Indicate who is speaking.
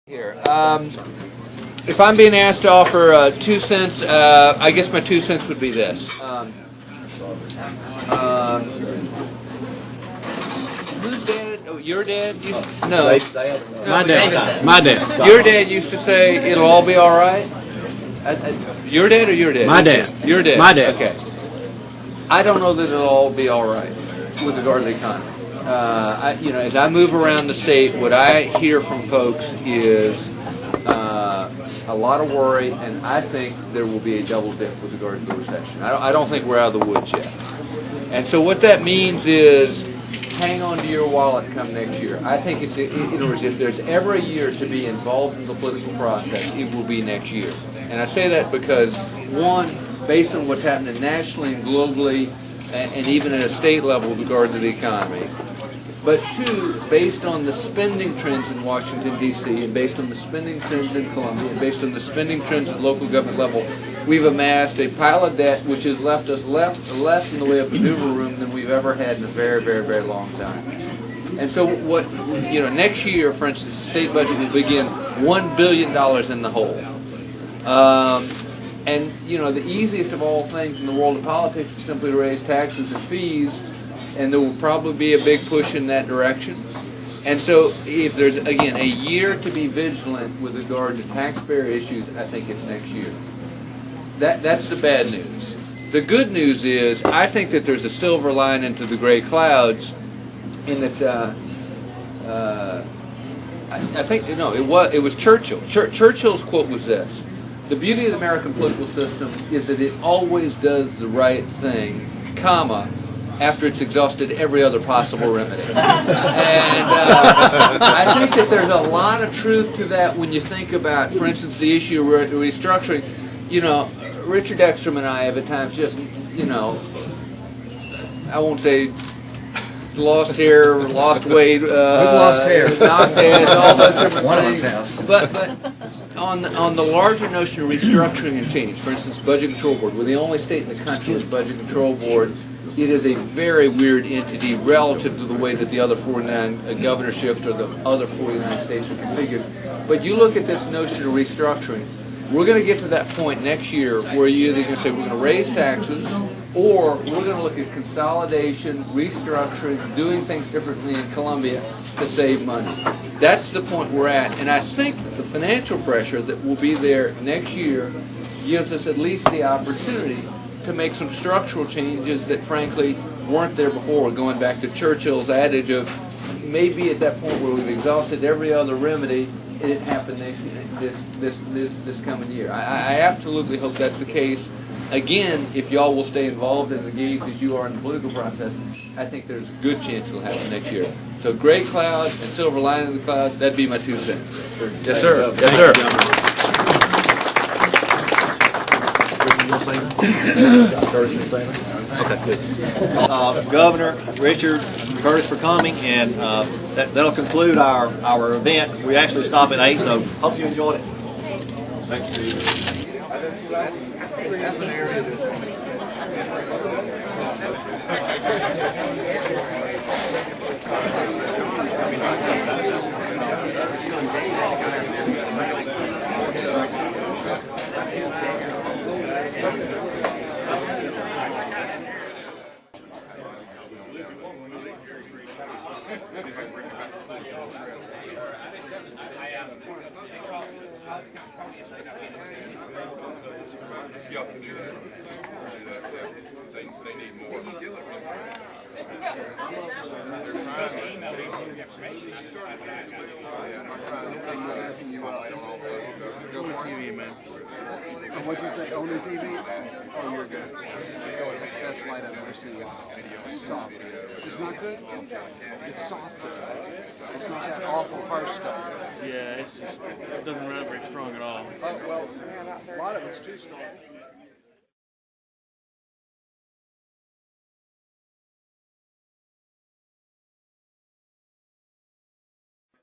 Speaker 1: Here, if I'm being asked to offer 2 cents, I guess my 2 cents would be this. Who's dad? Oh, your dad? No.
Speaker 2: My dad. My dad.
Speaker 1: Your dad used to say it'll all be all right. Your dad or your dad?
Speaker 2: My dad.
Speaker 1: Your dad.
Speaker 2: My dad.
Speaker 1: Okay. I don't know that it'll all be all right with regard to the economy. As I move around the state, what I hear from folks is a lot of worry, and I think there will be a double dip with regard to the recession. I don't think we're out of the woods yet. And so what that means is hang on to your wallet come next year. I think it's, in other words, if there's ever a year to be involved in the political process, it will be next year. And I say that because, one, based on what's happening nationally and globally, and even at a state level with regard to the economy, but two, based on the spending trends in Washington, D.C., and based on the spending trends in Columbia, and based on the spending trends at local government level, we've amassed a pile of debt which has left us less in the way of maneuver room than we've ever had in a very, very, very long time. And so next year, for instance, the state budget will begin $1 billion in the hole. The easiest of all things in the world of politics is simply to raise taxes and fees, and there will probably be a big push in that direction. And so if there's, again, a year to be vigilant with regard to taxpayer issues, I think it's next year. That's the bad news. The good news is I think that there's a silver lining to the gray clouds in that it was Churchill. Churchill's quote was this: "The beauty of the American political system is that it always does the right thing, comma, after it's exhausted every other possible remedy." And I think that there's a lot of truth to that when you think about, for instance, the issue of restructuring. Richard Ekstrom and I have at times just, I won't say lost hair, lost weight,
Speaker 2: We've lost hair,
Speaker 1: knocked heads, all those different
Speaker 2: One
Speaker 1: things.
Speaker 2: of us has.
Speaker 1: But on the larger notion of restructuring and change, for instance, Budget Control Board, we're the only state in the country with Budget Control Board. It is a very weird entity relative to the way that the other 49 governorships or the other 49 states are configured. But you look at this notion of restructuring, we're going to get to that point next year where you're either going to say we're going to raise taxes, or we're going to look at consolidation, restructuring, doing things differently in Columbia to save money. That's the point we're at. And I think that the financial pressure that will be there next year gives us at least the opportunity to make some structural changes that frankly weren't there before, going back to Churchill's adage of maybe at that point where we've exhausted every other remedy, it didn't happen this coming year. I absolutely hope that's the case. Again, if y'all will stay involved and engaged as you are in the political process, I think there's a good chance it'll happen next year. So gray cloud and silver lining in the cloud, that'd be my 2 cents.
Speaker 2: Yes, sir. Yes, sir.
Speaker 3: Governor, Richard, Curtis for coming, and that'll conclude our event. We actually stop at 8, so hope you enjoyed it. Thanks, Steve.
Speaker 4: Y'all can do that. They need more.
Speaker 5: And what'd you say? Only TV? Oh, you're good. That's the best light I've ever seen. It's soft. It's not good? It's softer. It's not that awful harsh stuff.
Speaker 6: Yeah, it doesn't run very strong at all.
Speaker 5: Oh, well, man, a lot of it's too strong.